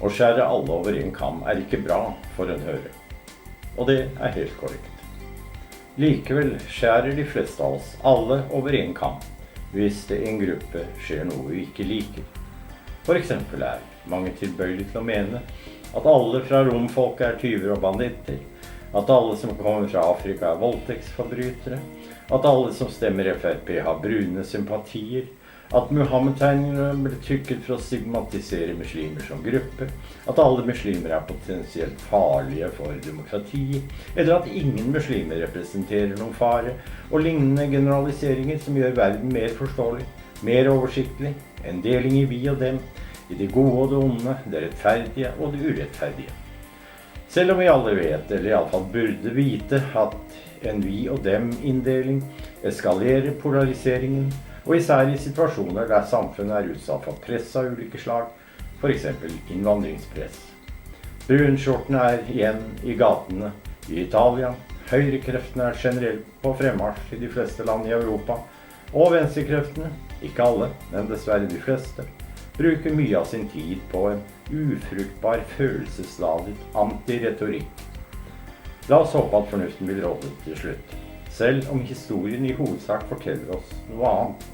Å skjære alle over en kam ikke bra, får en høre. Og det helt korrekt. Likevel skjærer de fleste av oss alle over en kam, hvis det i en gruppe skjer noe vi ikke liker. For eksempel mange tilbøyelige til å mene at alle fra romfolket tyver og banditter, at alle som kommer fra Afrika voldtektsforbrytere, at alle som stemmer FrP har brune sympatier, at Muhammed-tegnere ble trykket for å stigmatisere muslimer som gruppe, at alle muslimer potensielt farlige for demokratiet, eller at ingen muslimer representerer noen fare, og lignende generaliseringer som gjør verden mer forståelig, mer oversiktlig, en deling i vi og dem, i det gode og det onde, det rettferdige og det urettferdige. Selv om vi alle vet, eller i alle fall burde vite, at en vi og dem-inndeling eskalerer polariseringen, og især i situasjoner der samfunnet utsatt for press av ulike slag, for eksempel innvandringspress. Brunskjortene igjen i gatene i Italia, høyrekreftene generelt på fremmarsj i de fleste land i Europa, og venstrekreftene, ikke alle, men dessverre de fleste, bruker mye av sin tid på en ufruktbar følelsesladet antiretorikk. La oss håpe at fornuften vil råde til slutt, selv om historien i hovedsak forteller oss noe annet.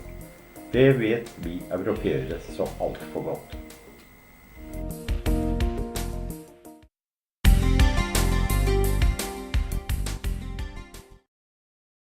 Det vet vi europeere så alt for godt.